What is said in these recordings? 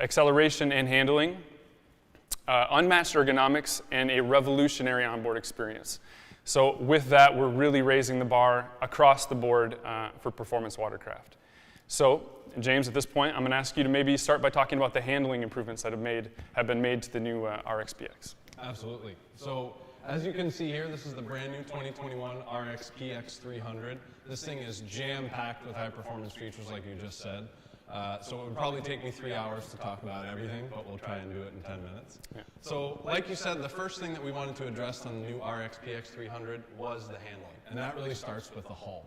acceleration and handling, unmatched ergonomics, and a revolutionary onboard experience. So with that, we're really raising the bar across the board for performance watercraft. So, James, at this point, I'm going to ask you to maybe start by talking about the handling improvements that have been made to the new RX-PX. Absolutely. So, as you can see here, this is the brand new 2021 RX-PX 300. This thing is jam-packed with high-performance features, like you just said. So it would probably take me 3 hours to talk about everything, but we'll try and do it in 10 minutes. Yeah. So like you said, the first thing that we wanted to address on the new RX-PX 300 was the handling, and that really starts with the hull.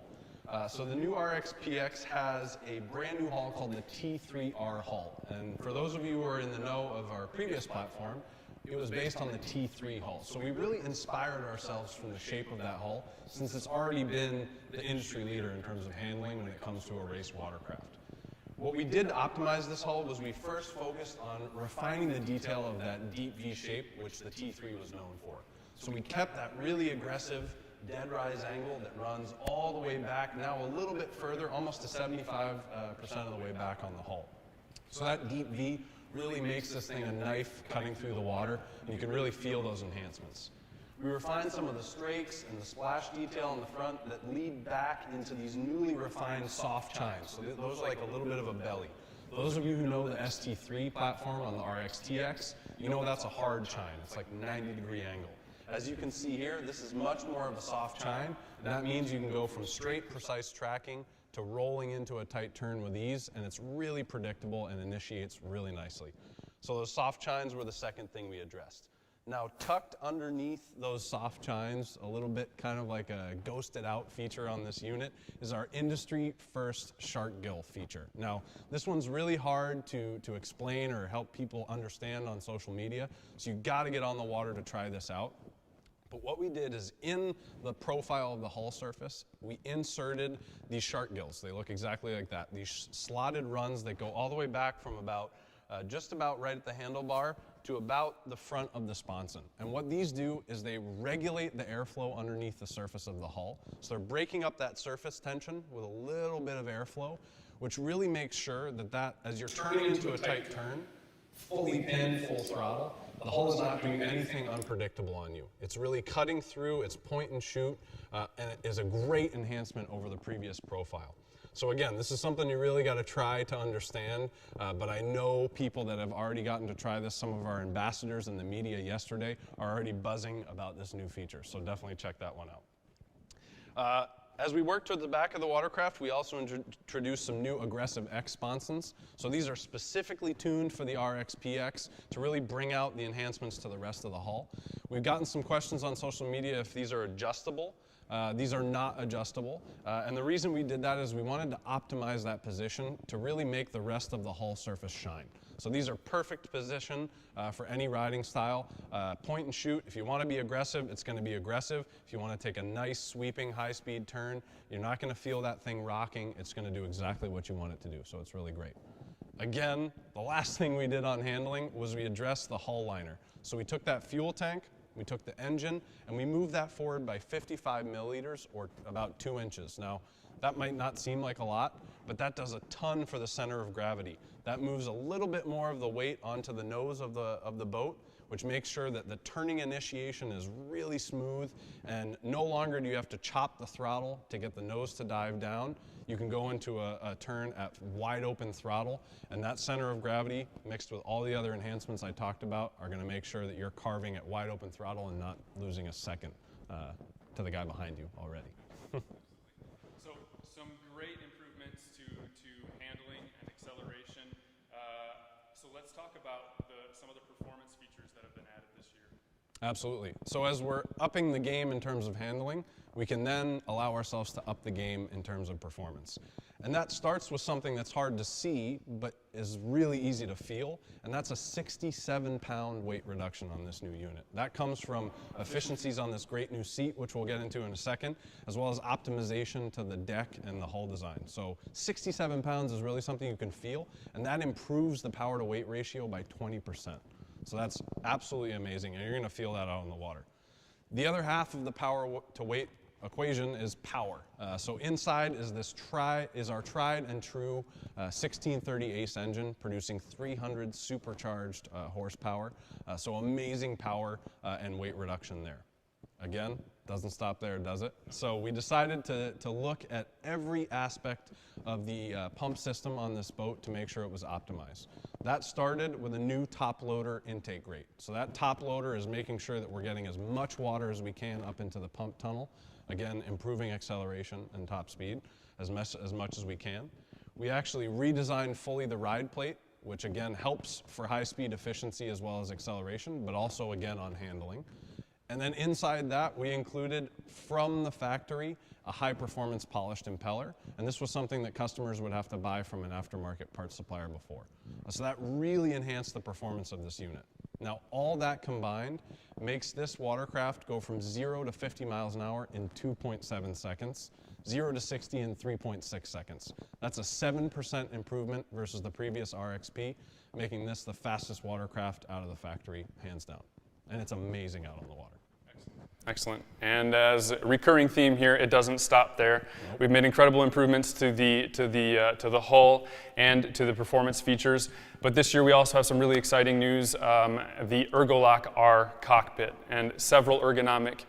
So the new RX-PX has a brand new hull called the T3R hull, and for those of you who are in the know of our previous platform, it was based on the T3 hull. So we really inspired ourselves from the shape of that hull, since it's already been the industry leader in terms of handling when it comes to a race watercraft. What we did to optimize this hull was we first focused on refining the detail of that deep V shape, which the T3 was known for. So we kept that really aggressive dead rise angle that runs all the way back, now a little bit further, almost to 75% of the way back on the hull. So that deep V really makes this thing a knife cutting through the water, and you can really feel those enhancements. We refined some of the strakes and the splash detail in the front that lead back into these newly refined soft chines. So those are like a little bit of a belly. Those of you who know the ST3 platform on the RX-TX, you know that's a hard chine. It's like 90-degree angle. As you can see here, this is much more of a soft chine. And that means you can go from straight, precise tracking to rolling into a tight turn with ease, and it's really predictable and initiates really nicely. So those soft chines were the second thing we addressed. Now, tucked underneath those soft chines, a little bit kind of like a ghosted out feature on this unit, is our industry first shark gill feature. Now, this one's really hard to explain or help people understand on social media, so you've got to get on the water to try this out. But what we did is in the profile of the hull surface, we inserted these shark gills. They look exactly like that. These slotted runs that go all the way back from about just about right at the handlebar to about the front of the sponson. And what these do is they regulate the airflow underneath the surface of the hull. So they're breaking up that surface tension with a little bit of airflow, which really makes sure that as you're turning into a tight turn, fully pinned, full throttle, the hull is not doing anything unpredictable on you. It's really cutting through, it's point and shoot, and it is a great enhancement over the previous profile. So again, this is something you really got to try to understand, but I know people that have already gotten to try this. Some of our ambassadors in the media yesterday are already buzzing about this new feature, so definitely check that one out. As we work toward the back of the watercraft, we also introduced some new aggressive X sponsons. So these are specifically tuned for the RX-PX to really bring out the enhancements to the rest of the hull. We've gotten some questions on social media if these are adjustable. These are not adjustable, and the reason we did that is we wanted to optimize that position to really make the rest of the hull surface shine. So these are perfect position for any riding style. Point and shoot, if you want to be aggressive, it's going to be aggressive. If you want to take a nice sweeping high-speed turn, you're not going to feel that thing rocking. It's going to do exactly what you want it to do, so it's really great. Again, the last thing we did on handling was we addressed the hull liner. So we took that fuel tank, we took the engine, and we moved that forward by 55 milliliters, or about 2 inches. Now, that might not seem like a lot, but that does a ton for the center of gravity. That moves a little bit more of the weight onto the nose of the boat, which makes sure that the turning initiation is really smooth, and no longer do you have to chop the throttle to get the nose to dive down. You can go into a turn at wide open throttle, and that center of gravity mixed with all the other enhancements I talked about are going to make sure that you're carving at wide open throttle and not losing a second to the guy behind you already. So some great improvements to handling and acceleration. So let's talk about some of the performance features that have been added this year. Absolutely. So as we're upping the game in terms of handling, we can then allow ourselves to up the game in terms of performance. And that starts with something that's hard to see, but is really easy to feel, and that's a 67-pound weight reduction on this new unit. That comes from efficiencies on this great new seat, which we'll get into in a second, as well as optimization to the deck and the hull design. So 67 pounds is really something you can feel, and that improves the power to weight ratio by 20%. So that's absolutely amazing, and you're going to feel that out on the water. The other half of the power to weight equation is power. So inside is our tried and true 1630 ACE engine producing 300 supercharged horsepower. So amazing power and weight reduction there. Again, doesn't stop there, does it? So we decided to look at every aspect of the pump system on this boat to make sure it was optimized. That started with a new top loader intake rate. So that top loader is making sure that we're getting as much water as we can up into the pump tunnel. Again, improving acceleration and top speed as much as we can. We actually redesigned fully the ride plate, which again helps for high speed efficiency as well as acceleration, but also again on handling. And then inside that, we included from the factory a high-performance polished impeller, and this was something that customers would have to buy from an aftermarket parts supplier before. So that really enhanced the performance of this unit. Now, all that combined makes this watercraft go from 0 to 50 miles an hour in 2.7 seconds, 0 to 60 in 3.6 seconds. That's a 7% improvement versus the previous RXP, making this the fastest watercraft out of the factory, hands down. And it's amazing out on the water. Excellent. And as a recurring theme here, it doesn't stop there. Nope. We've made incredible improvements to the hull and to the performance features. But this year we also have some really exciting news: the ErgoLock R cockpit and several ergonomic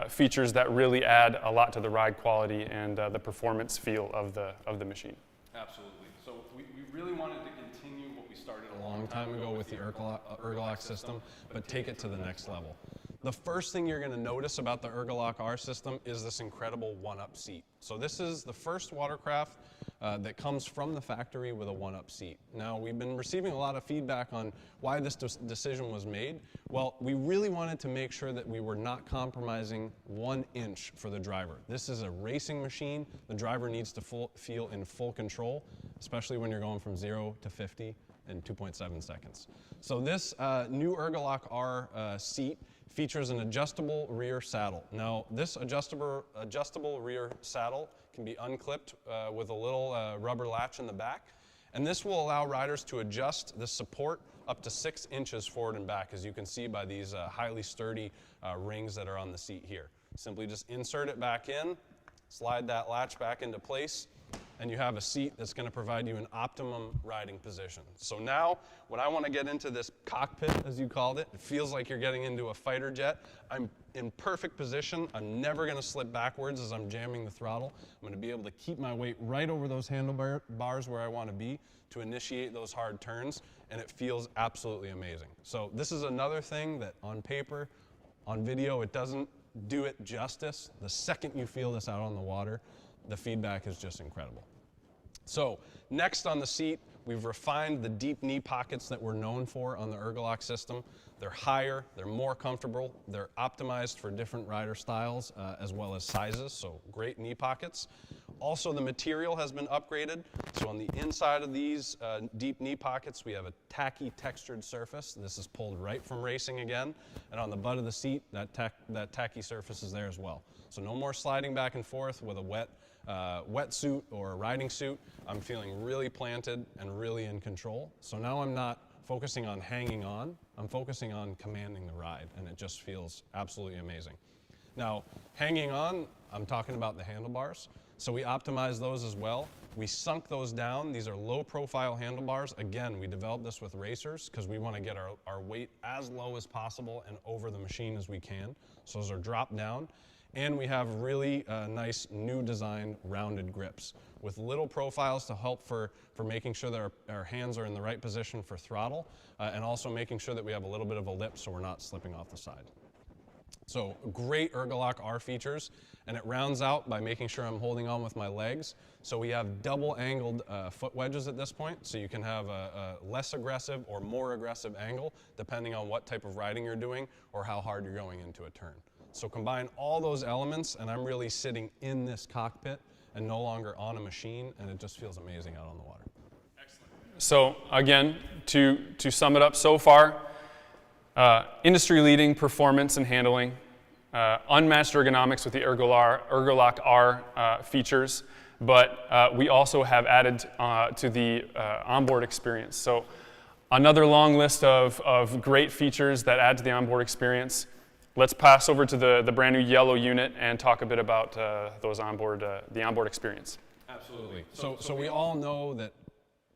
features that really add a lot to the ride quality and the performance feel of the machine. Absolutely. So we really wanted to continue what we started a long time ago with the ErgoLock system, but take it to the next level. The first thing you're going to notice about the ErgoLock R system is this incredible one-up seat. So this is the first watercraft that comes from the factory with a one-up seat. Now, we've been receiving a lot of feedback on why this decision was made. Well, we really wanted to make sure that we were not compromising 1 inch for the driver. This is a racing machine. The driver needs to feel in full control, especially when you're going from 0 to 50 in 2.7 seconds. So this new ErgoLock R seat features an adjustable rear saddle. Now, this adjustable rear saddle can be unclipped with a little rubber latch in the back, and this will allow riders to adjust the support up to 6 inches forward and back, as you can see by these highly sturdy rings that are on the seat here. Simply just insert it back in, slide that latch back into place, and you have a seat that's going to provide you an optimum riding position. So now, when I want to get into this cockpit, as you called it, it feels like you're getting into a fighter jet. I'm in perfect position. I'm never going to slip backwards as I'm jamming the throttle. I'm going to be able to keep my weight right over those handlebars where I want to be to initiate those hard turns, and it feels absolutely amazing. So this is another thing that on paper, on video, it doesn't do it justice. The second you feel this out on the water, the feedback is just incredible. So next on the seat, we've refined the deep knee pockets that we're known for on the ErgoLock system. They're higher, they're more comfortable, they're optimized for different rider styles as well as sizes, so great knee pockets. Also, the material has been upgraded. So on the inside of these deep knee pockets, we have a tacky textured surface. This is pulled right from racing again. And on the butt of the seat, that tacky surface is there as well. So no more sliding back and forth with a wetsuit or a riding suit. I'm feeling really planted and really in control. So now I'm not focusing on hanging on, I'm focusing on commanding the ride, and it just feels absolutely amazing. Now, hanging on, I'm talking about the handlebars. So we optimized those as well. We sunk those down. These are low profile handlebars. Again, we developed this with racers because we want to get our weight as low as possible and over the machine as we can. So those are dropped down. And we have really nice new design rounded grips with little profiles to help for making sure that our hands are in the right position for throttle and also making sure that we have a little bit of a lip so we're not slipping off the side. So great ErgoLock R features, and it rounds out by making sure I'm holding on with my legs. So we have double angled foot wedges at this point, so you can have a less aggressive or more aggressive angle depending on what type of riding you're doing or how hard you're going into a turn. So combine all those elements, and I'm really sitting in this cockpit and no longer on a machine, and it just feels amazing out on the water. Excellent. So again, to sum it up so far, industry-leading performance and handling, unmatched ergonomics with the ErgoLock R features, but we also have added to the onboard experience. So another long list of great features that add to the onboard experience. let's pass over to the brand new yellow unit and talk a bit about the onboard experience. Absolutely. So we all know that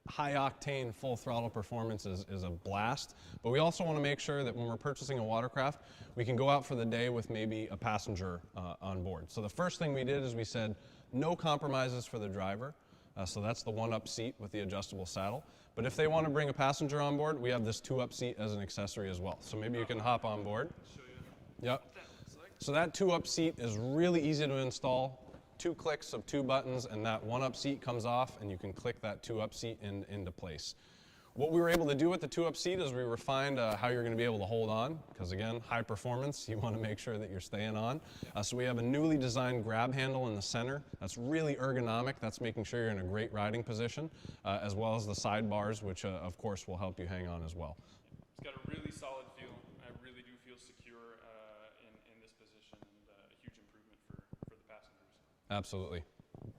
high octane, full throttle performance is a blast, but we also want to make sure that when we're purchasing a watercraft, we can go out for the day with maybe a passenger on board. So the first thing we did is we said no compromises for the driver. So that's the one-up seat with the adjustable saddle. But if they want to bring a passenger on board, we have this two-up seat as an accessory as well. So maybe you can hop on board. Yep. So that two-up seat is really easy to install. 2 clicks of 2 buttons, and that one-up seat comes off, and you can click that two-up seat into place. What we were able to do with the two-up seat is we refined how you're going to be able to hold on, because again, high performance, you want to make sure that you're staying on. So we have a newly designed grab handle in the center. That's really ergonomic. That's making sure you're in a great riding position, as well as the sidebars, which of course will help you hang on as well. It's got a really solid feel. I really do feel secure in this position, and a huge improvement for the passengers. Absolutely.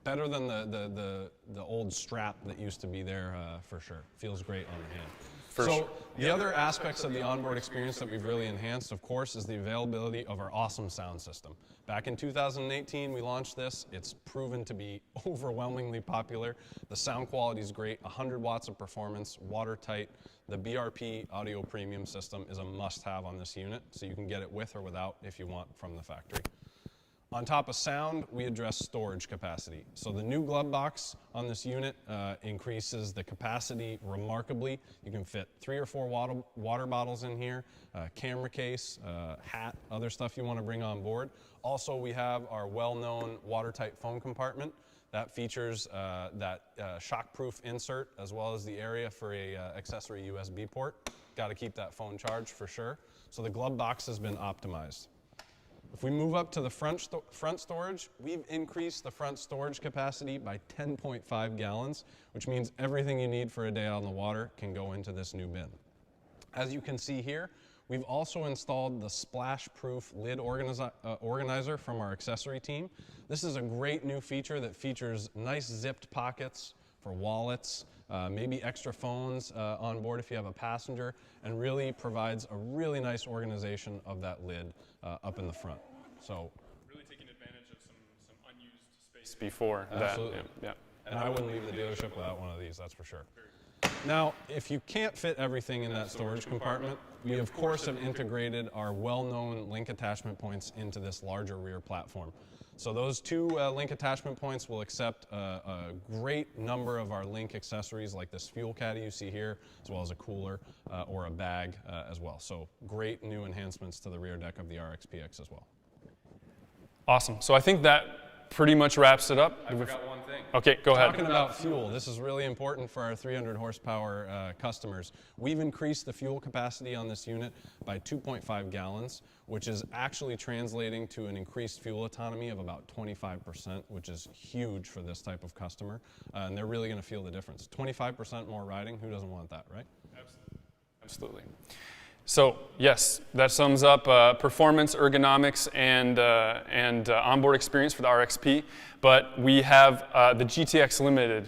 Better than the old strap that used to be there for sure. Feels great on the hand. So the other aspects of the onboard experience that we've really enhanced, of course, is the availability of our awesome sound system. Back in 2018, we launched this. It's proven to be overwhelmingly popular. The sound quality is great, 100 watts of performance, watertight. The BRP Audio Premium system is a must-have on this unit, so you can get it with or without if you want from the factory. On top of sound, we address storage capacity. So the new glove box on this unit increases the capacity remarkably. You can fit 3 or 4 water bottles in here, camera case, hat, other stuff you want to bring on board. Also, we have our well-known watertight phone compartment that features that shockproof insert as well as the area for a accessory USB port. Got to keep that phone charged for sure. So the glove box has been optimized. If we move up to the front storage, we've increased the front storage capacity by 10.5 gallons, which means everything you need for a day on the water can go into this new bin. As you can see here, we've also installed the splash-proof lid organizer from our accessory team. This is a great new feature that features nice zipped pockets for wallets, maybe extra phones on board if you have a passenger, and really provides a really nice organization of that lid up in the front. So really taking advantage of some unused space before absolutely. that. Yeah. And I wouldn't leave the dealership without one of these, that's for sure. Now, if you can't fit everything in that storage compartment, we of course have integrated our well-known link attachment points into this larger rear platform. So those 2 link attachment points will accept a great number of our link accessories like this fuel caddy you see here, as well as a cooler or a bag as well. So great new enhancements to the rear deck of the RXPX as well. Awesome. So I think that pretty much wraps it up. I forgot one thing. Okay, go ahead. Talking about fuel, this is really important for our 300 horsepower customers. We've increased the fuel capacity on this unit by 2.5 gallons, which is actually translating to an increased fuel autonomy of about 25%, which is huge for this type of customer. And they're really going to feel the difference. 25% more riding, who doesn't want that, right? Absolutely. So yes, that sums up performance, ergonomics, and onboard experience for the RXP. But we have the GTX Limited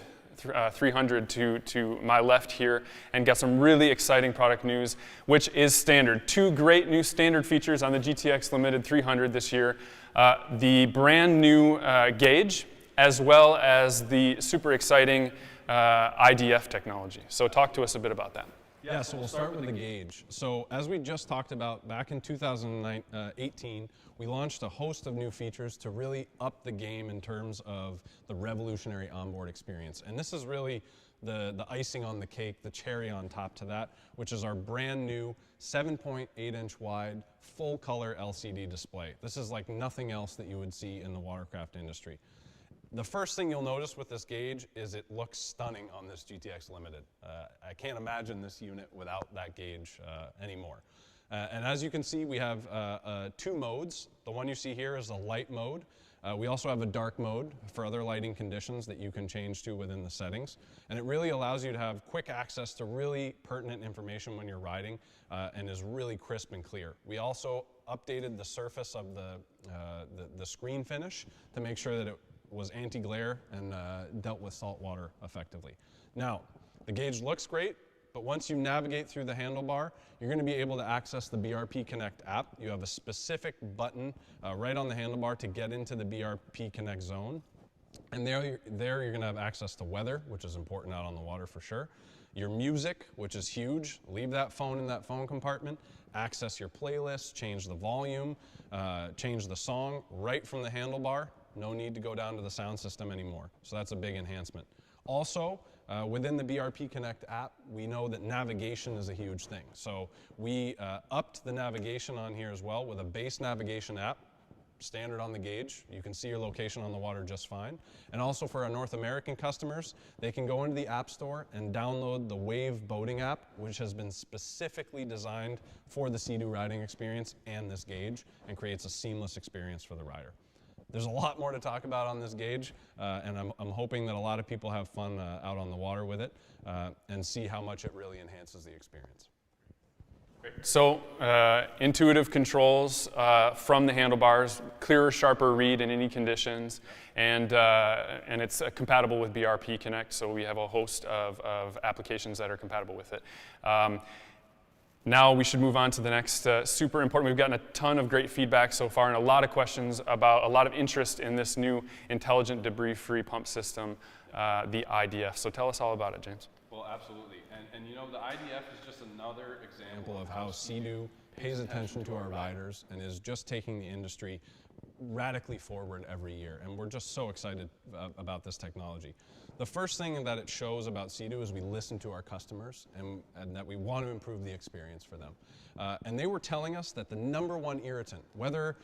300 to my left here, and got some really exciting product news, which is standard. 2 great new standard features on the GTX Limited 300 this year. The brand new gauge, as well as the super exciting IDF technology. So talk to us a bit about that. Yeah, so we'll start with the gauge. So as we just talked about, back in 2018, we launched a host of new features to really up the game in terms of the revolutionary onboard experience. And this is really the icing on the cake, the cherry on top to that, which is our brand new 7.8-inch wide, full color LCD display. This is like nothing else that you would see in the watercraft industry. The first thing you'll notice with this gauge is it looks stunning on this GTX Limited. I can't imagine this unit without that gauge anymore. And as you can see, we have 2 modes. The one you see here is a light mode. We also have a dark mode for other lighting conditions that you can change to within the settings. And it really allows you to have quick access to really pertinent information when you're riding and is really crisp and clear. We also updated the surface of the screen finish to make sure that it was anti-glare and dealt with salt water effectively. Now, the gauge looks great, But once you navigate through the handlebar, you're going to be able to access the BRP Connect app. You have a specific button right on the handlebar to get into the BRP Connect zone. And there you're going to have access to weather, which is important out on the water for sure. Your music, which is huge. Leave that phone in that phone compartment. Access your playlist, change the volume, change the song right from the handlebar. No need to go down to the sound system anymore. So that's a big enhancement. Also, within the BRP Connect app, we know that navigation is a huge thing. So we upped the navigation on here as well with a base navigation app, standard on the gauge. You can see your location on the water just fine. And also for our North American customers, they can go into the App Store and download the Wave boating app, which has been specifically designed for the Sea-Doo riding experience and this gauge, and creates a seamless experience for the rider. There's a lot more to talk about on this gauge, and I'm hoping that a lot of people have fun out on the water with it and see how much it really enhances the experience. So intuitive controls from the handlebars, clearer, sharper read in any conditions, and it's compatible with BRP Connect, so we have a host of applications that are compatible with it. Now we should move on to the next super important. We've gotten a ton of great feedback so far and a lot of questions about, a lot of interest in this new intelligent debris-free pump system, the IDF. So tell us all about it, James. Well, absolutely. And you know, the IDF is just another example of how Sea-Doo pays attention to our riders and is just taking the industry radically forward every year. And we're just so excited about this technology. The first thing that it shows about Sea-Doo is we listen to our customers and that we want to improve the experience for them. And they were telling us that the #1 irritant, whether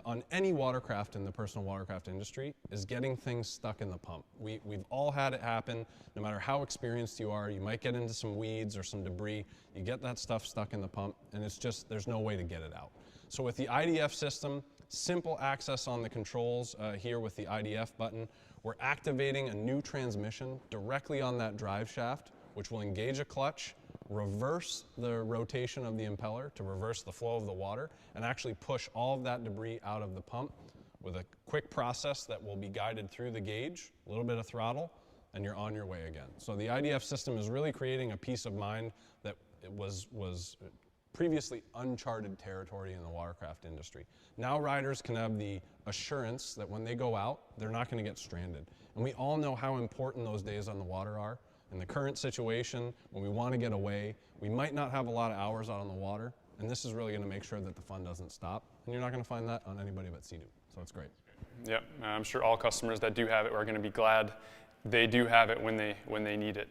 on any watercraft in the personal watercraft industry, is getting things stuck in the pump. We've all had it happen. No matter how experienced you are, you might get into some weeds or some debris. You get that stuff stuck in the pump, and it's just, there's no way to get it out. So with the IDF system, simple access on the controls here with the IDF button, we're activating a new transmission directly on that drive shaft, which will engage a clutch, reverse the rotation of the impeller to reverse the flow of the water, and actually push all of that debris out of the pump with a quick process that will be guided through the gauge, a little bit of throttle, and you're on your way again. So the IDF system is really creating a peace of mind that was previously uncharted territory in the watercraft industry. Now riders can have the assurance that when they go out, they're not going to get stranded. And we all know how important those days on the water are. In the current situation, when we want to get away, we might not have a lot of hours out on the water, and this is really going to make sure that the fun doesn't stop. And you're not going to find that on anybody but Sea-Doo, so it's great. Yep, I'm sure all customers that do have it are going to be glad they do have it when they need it.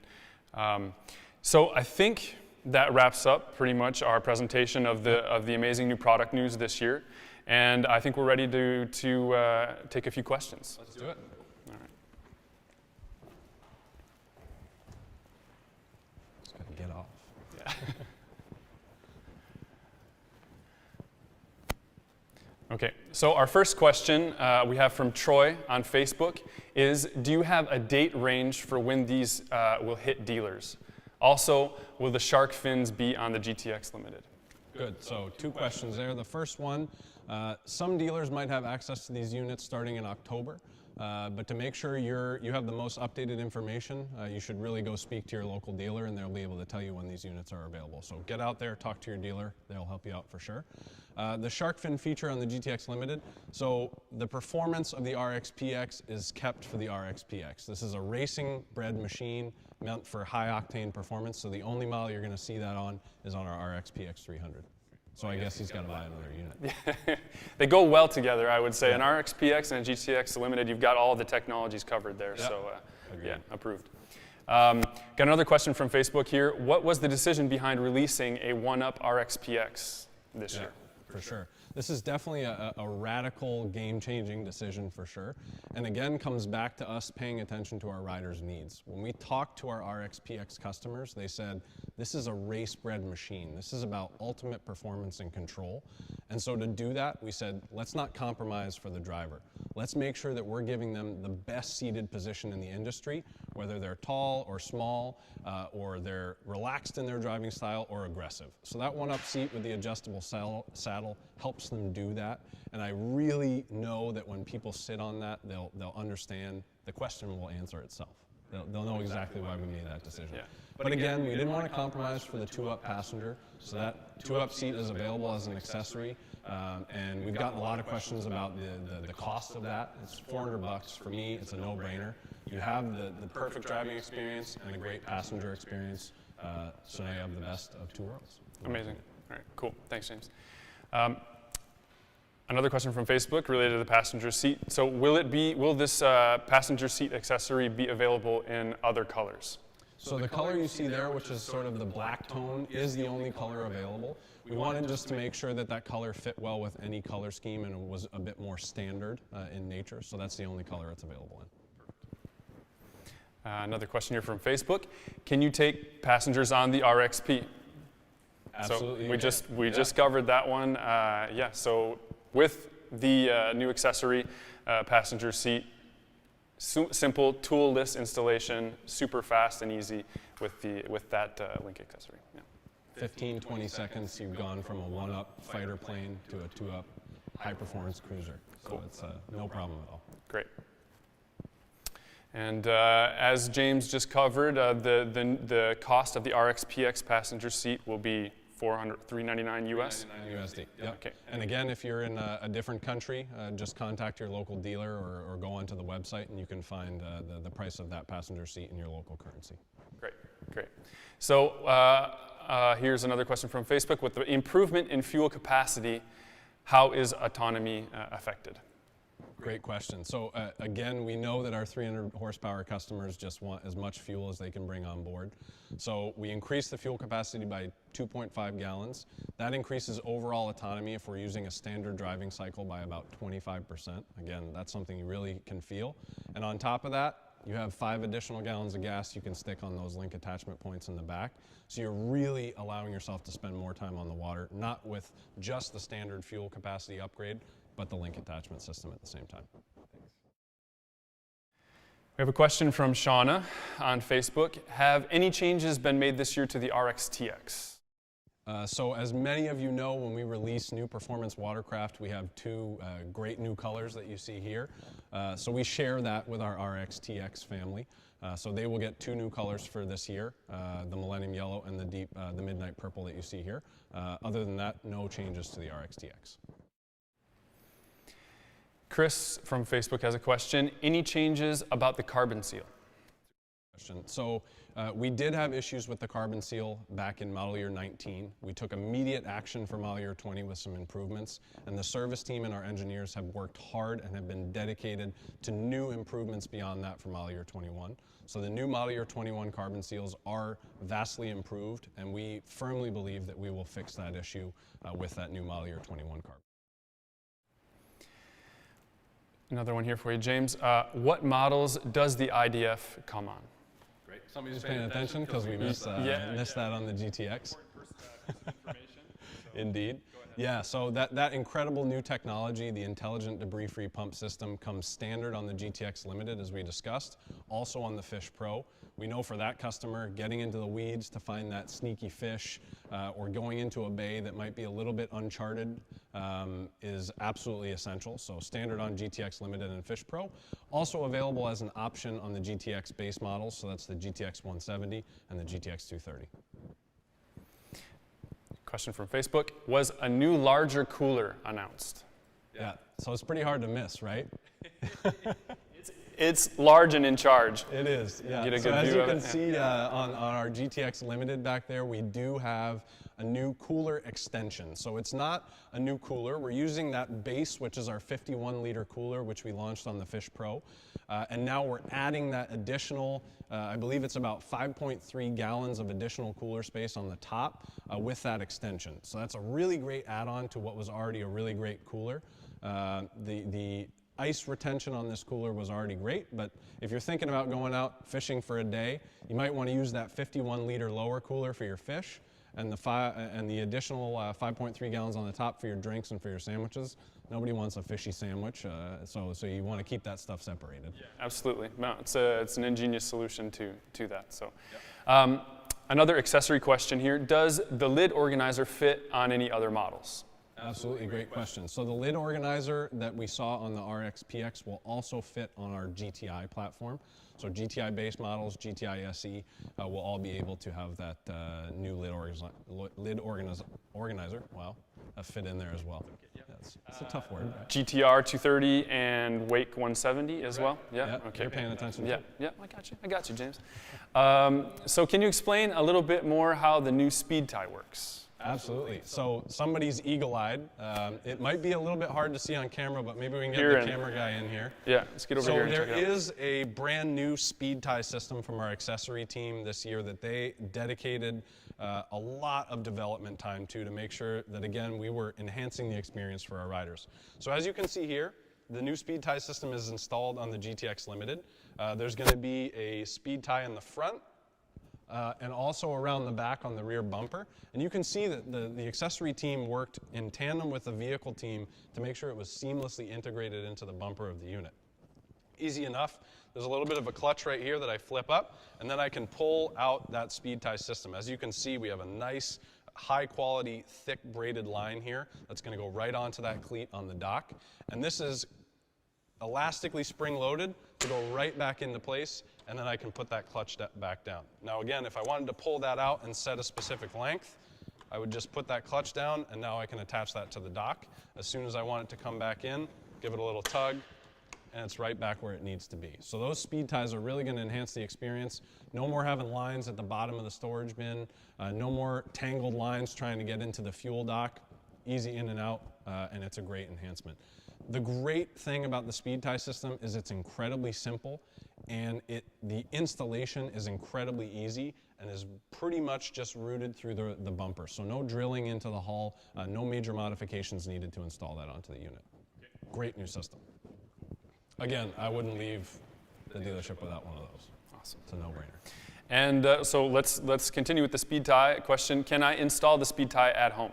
So I think that wraps up pretty much our presentation of the amazing new product news this year, and I think we're ready to take a few questions. Let's do it. All right. Just gotta get off. Yeah. Okay, so our first question we have from Troy on Facebook is, do you have a date range for when these will hit dealers? Also, will the shark fins be on the GTX Limited? Good, so 2 questions there. The first one, some dealers might have access to these units starting in October, but to make sure you have the most updated information, you should really go speak to your local dealer and they'll be able to tell you when these units are available. So get out there, talk to your dealer, they'll help you out for sure. The shark fin feature on the GTX Limited, so the performance of the RX-PX is kept for the RX-PX. This is a racing bred machine meant for high octane performance, so the only model you're going to see that on is on our RX-PX 300. So I guess he's got to buy another unit. They go well together, I would say. Yeah. An RX-PX and a GTX Limited, you've got all the technologies covered there, yep. So yeah, approved. Got another question from Facebook here. What was the decision behind releasing a 1-up RX-PX this year? For sure. This is definitely a radical, game-changing decision for sure. And again, comes back to us paying attention to our riders' needs. When we talked to our RX-PX customers, they said, this is a race-bred machine. This is about ultimate performance and control. And so to do that, we said, let's not compromise for the driver. Let's make sure that we're giving them the best seated position in the industry, whether they're tall or small, or they're relaxed in their driving style or aggressive. So that 1-up seat with the adjustable saddle helps them do that. And I really know that when people sit on that, they'll understand. The question will answer itself. They'll know exactly why we made that decision. Yeah. But again, we didn't want to compromise for the 2-up passenger, so that 2-up seat is available as an accessory. And we've gotten a lot of questions about the cost of that. It's $400. For me, it's a no-brainer. You have the perfect driving experience and a great passenger experience, so now you have the best of two worlds. Amazing. All right, cool. Thanks, James. Another question from Facebook related to the passenger seat. So will this passenger seat accessory be available in other colors? So the color you see there, which is sort of the black tone, is the only color available. We wanted just to make sure that that color fit well with any color scheme and it was a bit more standard in nature. So that's the only color it's available in. Another question here from Facebook. Can you take passengers on the RXP? Absolutely. So we just covered that one. Yeah, so with the new accessory, passenger seat, simple tool-less installation, super fast and easy with that link accessory. Yeah. 15, 20 seconds, you've gone from a 1-up fighter plane to a 2-up high-performance cruiser. So cool. It's no problem at all. Great. And as James just covered, the cost of the RXPX passenger seat will be $399 US? $399 USD. Yep. Okay. And again, if you're in a different country, just contact your local dealer or go onto the website and you can find the price of that passenger seat in your local currency. Great, great. So here's another question from Facebook. With the improvement in fuel capacity, how is autonomy affected? Great question. So again, we know that our 300 horsepower customers just want as much fuel as they can bring on board. So we increased the fuel capacity by 2.5 gallons. That increases overall autonomy if we're using a standard driving cycle by about 25%. Again, that's something you really can feel. And on top of that, you have 5 additional gallons of gas you can stick on those link attachment points in the back. So you're really allowing yourself to spend more time on the water, not with just the standard fuel capacity upgrade, but the link attachment system at the same time. We have a question from Shauna on Facebook. Have any changes been made this year to the RXTX? So as many of you know, when we release new performance watercraft, we have 2 great new colors that you see here. So we share that with our RXTX family. So they will get 2 new colors for this year, the Millennium Yellow and the Midnight Purple that you see here. Other than that, no changes to the RXTX. Chris from Facebook has a question. Any changes about the carbon seal? So we did have issues with the carbon seal back in model year 19. We took immediate action for model year 20 with some improvements, and the service team and our engineers have worked hard and have been dedicated to new improvements beyond that for model year 21. So the new model year 21 carbon seals are vastly improved, and we firmly believe that we will fix that issue with that new model year 21 carbon. Another one here for you, James. What models does the IDF come on? Great. Somebody's paying attention because we missed that on the GTX. Indeed. Yeah, so that incredible new technology, the intelligent debris-free pump system, comes standard on the GTX Limited, as we discussed, also on the Fish Pro. We know for that customer, getting into the weeds to find that sneaky fish or going into a bay that might be a little bit uncharted is absolutely essential. So standard on GTX Limited and Fish Pro. Also available as an option on the GTX base models, so that's the GTX 170 and the GTX 230. Question from Facebook. Was a new larger cooler announced? Yeah, so it's pretty hard to miss, right? It's large and in charge. It is, yeah. Get a so good as view you of can it. see on our GTX Limited back there, we do have a new cooler extension. So it's not a new cooler. We're using that base, which is our 51-liter cooler, which we launched on the Fish Pro. And now we're adding that additional, I believe it's about 5.3 gallons of additional cooler space on the top with that extension. So that's a really great add-on to what was already a really great cooler. The ice retention on this cooler was already great, but if you're thinking about going out fishing for a day, you might want to use that 51-liter lower cooler for your fish and the additional 5.3 gallons on the top for your drinks and for your sandwiches. Nobody wants a fishy sandwich, so you want to keep that stuff separated. Yeah, absolutely. No, it's an ingenious solution to that. So, Another accessory question here. Does the lid organizer fit on any other models? Absolutely, great question. So the lid organizer that we saw on the RX-PX will also fit on our GTI platform. So GTI base models, GTI SE will all be able to have that new lid organizer, wow, fit in there as well. It's a tough word. Right? GTR 230 and Wake 170 as well? Yeah, okay. You're paying attention. Yeah, yeah, I got you, James. So can you explain a little bit more how the new speed tie works? Absolutely. So somebody's eagle-eyed. It might be a little bit hard to see on camera, but maybe we can get the camera guy in here. Yeah, let's get over here and check it out. So there is a brand new speed tie system from our accessory team this year that they dedicated a lot of development time to make sure that, again, we were enhancing the experience for our riders. So as you can see here, the new speed tie system is installed on the GTX Limited. There's going to be a speed tie in the front, and also around the back on the rear bumper. And you can see that the accessory team worked in tandem with the vehicle team to make sure it was seamlessly integrated into the bumper of the unit. Easy enough. There's a little bit of a clutch right here that I flip up, and then I can pull out that speed tie system. As you can see, we have a nice, high quality, thick braided line here that's going to go right onto that cleat on the dock. And this is elastically spring loaded to go right back into place, and then I can put that clutch back down. Now again, if I wanted to pull that out and set a specific length, I would just put that clutch down, and now I can attach that to the dock. As soon as I want it to come back in, give it a little tug, and it's right back where it needs to be. So those speed ties are really going to enhance the experience. No more having lines at the bottom of the storage bin, no more tangled lines trying to get into the fuel dock. Easy in and out, and it's a great enhancement. The great thing about the speed tie system is it's incredibly simple, and the installation is incredibly easy and is pretty much just routed through the bumper. So no drilling into the hull, no major modifications needed to install that onto the unit. Great new system. Again, I wouldn't leave the dealership without one of those. Awesome. It's a no-brainer. And so let's continue with the speed tie question. Can I install the speed tie at home?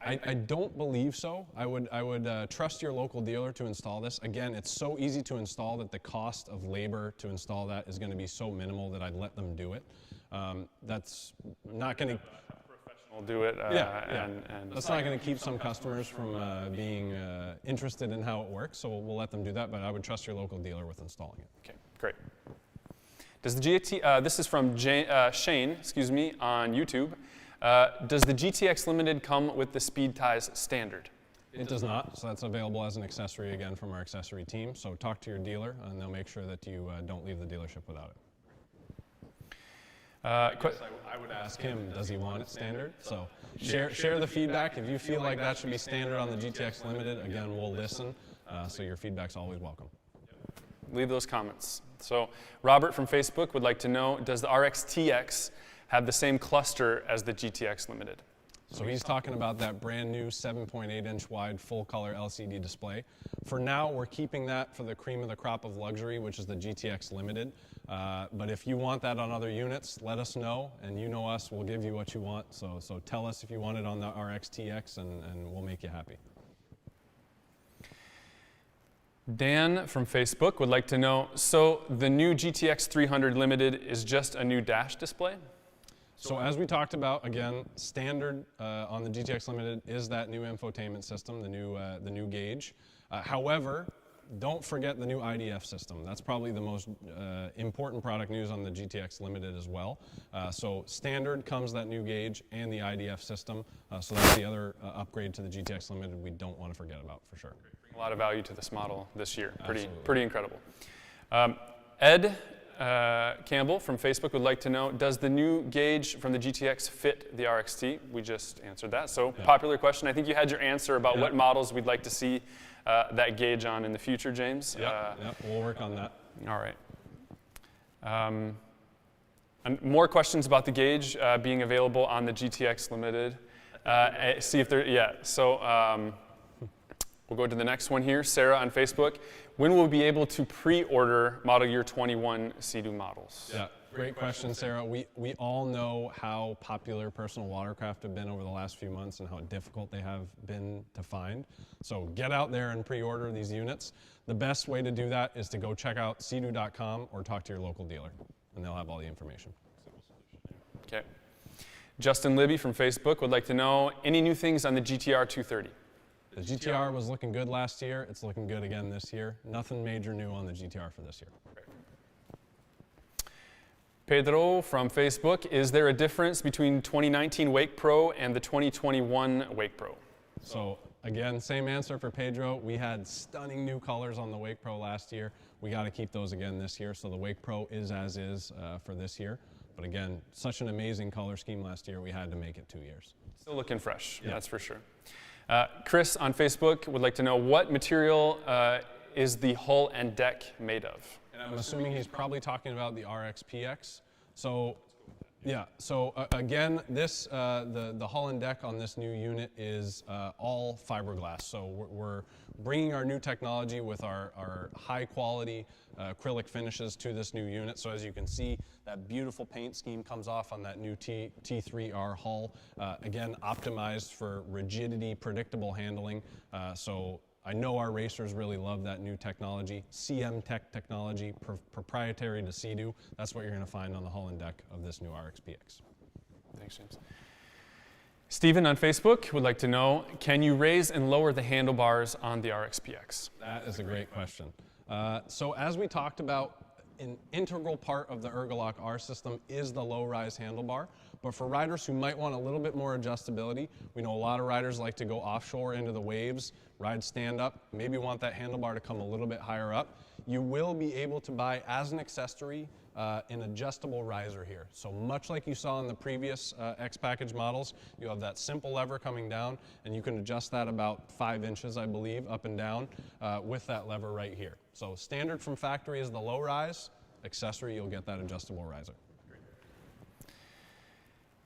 I don't believe so. I would trust your local dealer to install this. Again, it's so easy to install that the cost of labor to install that is going to be so minimal that I'd let them do it. That's not going to Professional do it. And that's not going to keep some customers from being interested in how it works. So we'll let them do that. But I would trust your local dealer with installing it. Okay, great. Does the GT? This is from Shane, on YouTube. Does the GTX Limited come with the speed ties standard? It does not, so that's available as an accessory again from our accessory team. So talk to your dealer, and they'll make sure that you don't leave the dealership without it. I would ask him, does he want it standard? So share the feedback. If you feel like that should be standard on the GTX Limited, again, we'll listen. So your feedback's always welcome. Leave those comments. So Robert from Facebook would like to know, does the RX-TX have the same cluster as the GTX Limited? So he's talking about that brand new 7.8-inch wide full color LCD display. For now, we're keeping that for the cream of the crop of luxury, which is the GTX Limited. But if you want that on other units, let us know, and you know us, we'll give you what you want. So tell us if you want it on the RX-TX, and we'll make you happy. Dan from Facebook would like to know, so the new GTX 300 Limited is just a new dash display? So as we talked about, again, standard on the GTX Limited is that new infotainment system, the new gauge. However, don't forget the new IDF system. That's probably the most important product news on the GTX Limited as well. So standard comes that new gauge and the IDF system. So that's the other upgrade to the GTX Limited we don't want to forget about for sure. A lot of value to this model this year. Pretty incredible. Ed Campbell from Facebook would like to know, does the new gauge from the GTX fit the RXT? We just answered that. So popular question. I think you had your answer about what models we'd like to see that gauge on in the future, James. Yep, we'll work on that. All right. And more questions about the gauge being available on the GTX Limited. See if there, so we'll go to the next one here. Sarah on Facebook. When will we be able to pre-order model year 21 Sea-Doo models? Yeah, great question, Sarah. We all know how popular personal watercraft have been over the last few months and how difficult they have been to find. So get out there and pre-order these units. The best way to do that is to go check out seadoo.com or talk to your local dealer, and they'll have all the information. Okay. Justin Libby from Facebook would like to know any new things on the GTR 230. The GTR was looking good last year. It's looking good again this year. Nothing major new on the GTR for this year. Pedro from Facebook, is there a difference between 2019 Wake Pro and the 2021 Wake Pro? So again, same answer for Pedro. We had stunning new colors on the Wake Pro last year. We got to keep those again this year. So the Wake Pro is as is for this year. But again, such an amazing color scheme last year, we had to make it 2 years. Still looking fresh, yeah. That's for sure. Chris on Facebook would like to know what material is the hull and deck made of? And I'm assuming he's probably talking about the RX-PX. So, yeah. So again, this the hull and deck on this new unit is all fiberglass. So we're bringing our new technology with our high quality acrylic finishes to this new unit. So as you can see, that beautiful paint scheme comes off on that new T3R hull. Again, optimized for rigidity, predictable handling. So I know our racers really love that new technology. CM Tech technology, proprietary to Sea-Doo. That's what you're going to find on the hull and deck of this new RX-PX. Thanks, James. Stephen on Facebook would like to know, can you raise and lower the handlebars on the RX-PX? That is a great question. So as we talked about, an integral part of the Ergolock R system is the low-rise handlebar. But for riders who might want a little bit more adjustability, we know a lot of riders like to go offshore into the waves, ride stand-up, maybe want that handlebar to come a little bit higher up. You will be able to buy, as an accessory, an adjustable riser here. So much like you saw in the previous X-Package models, you have that simple lever coming down, and you can adjust that about 5 inches, I believe, up and down with that lever right here. So standard from factory is the low rise. Accessory, you'll get that adjustable riser.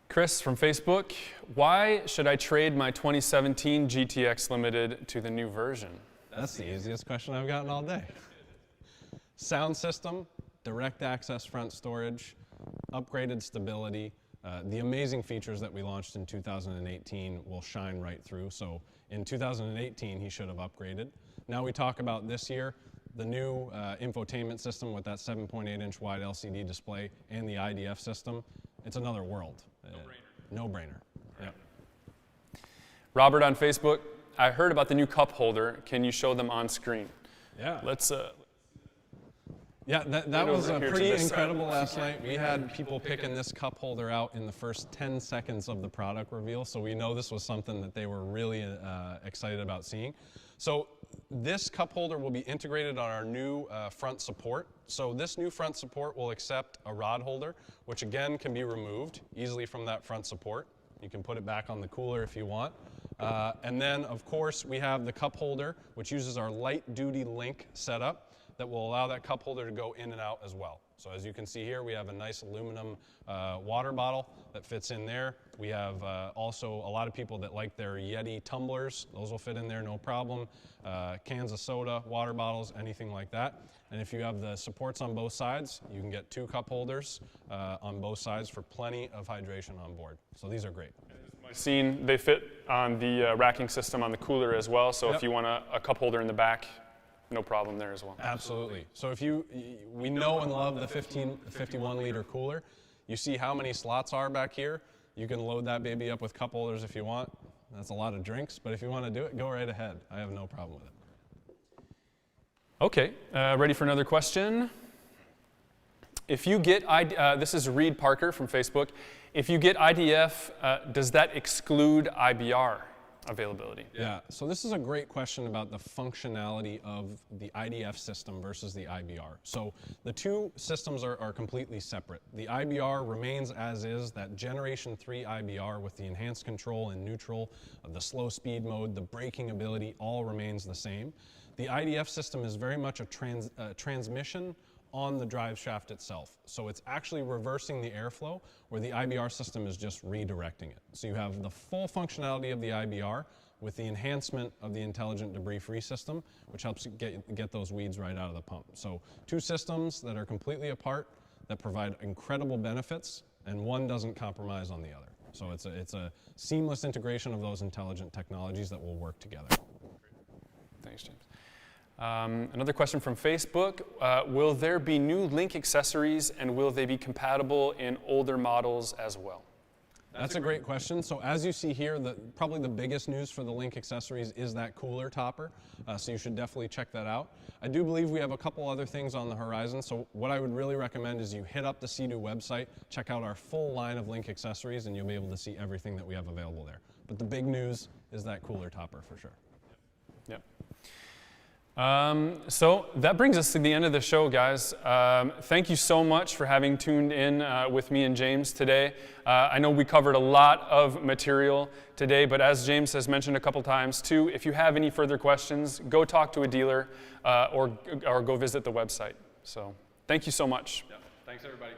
Chris from Facebook, why should I trade my 2017 GTX Limited to the new version? That's the easiest question I've gotten all day. Sound system, direct access front storage, upgraded stability, the amazing features that we launched in 2018 will shine right through. So in 2018, he should have upgraded. Now we talk about this year, the new infotainment system with that 7.8-inch wide LCD display and the IDF system. It's another world. No-brainer. Yeah. Robert on Facebook, I heard about the new cup holder. Can you show them on screen? Yeah. Let's. Yeah, that was pretty incredible last night. We had people picking this cup holder out in the first 10 seconds of the product reveal, so we know this was something that they were really excited about seeing. So this cup holder will be integrated on our new front support. So this new front support will accept a rod holder, which again can be removed easily from that front support. You can put it back on the cooler if you want. And then, of course, we have the cup holder, which uses our light-duty link setup that will allow that cup holder to go in and out as well. So as you can see here, we have a nice aluminum water bottle that fits in there. We have also a lot of people that like their Yeti tumblers. Those will fit in there, no problem. Cans of soda, water bottles, anything like that. And if you have the supports on both sides, you can get 2 cup holders on both sides for plenty of hydration on board. So these are great. I've seen they fit on the racking system on the cooler as well. So Yep. if you want a cup holder in the back, no problem there as well. Absolutely. So if we know and love the 51-liter cooler. You see how many slots are back here. You can load that baby up with cup holders if you want. That's a lot of drinks, but if you want to do it, go right ahead. I have no problem with it. Okay, ready for another question? If you get, this is Reed Parker from Facebook. If you get IDF, does that exclude IBR availability? Yeah, so this is a great question about the functionality of the IDF system versus the IBR. So the two systems are completely separate. The IBR remains as is, that Generation 3 IBR with the enhanced control and neutral, the slow speed mode, the braking ability, all remains the same. The IDF system is very much a transmission on the drive shaft itself. So it's actually reversing the airflow, where the IBR system is just redirecting it. So you have the full functionality of the IBR with the enhancement of the intelligent debris-free system, which helps get those weeds right out of the pump. So two systems that are completely apart that provide incredible benefits, and one doesn't compromise on the other. So it's a seamless integration of those intelligent technologies that will work together. Thanks, James. Another question from Facebook. Will there be new link accessories, and will they be compatible in older models as well? That's a great question. So as you see here, probably the biggest news for the Link accessories is that cooler topper. So you should definitely check that out. I do believe we have a couple other things on the horizon. So what I would really recommend is you hit up the Sea-Doo website, check out our full line of Link accessories, and you'll be able to see everything that we have available there. But the big news is that cooler topper for sure. Yep. So that brings us to the end of the show, guys. Thank you so much for having tuned in with me and James today. I know we covered a lot of material today, but as James has mentioned a couple times too, if you have any further questions, go talk to a dealer or go visit the website. So thank you so much. Yep. Thanks, everybody.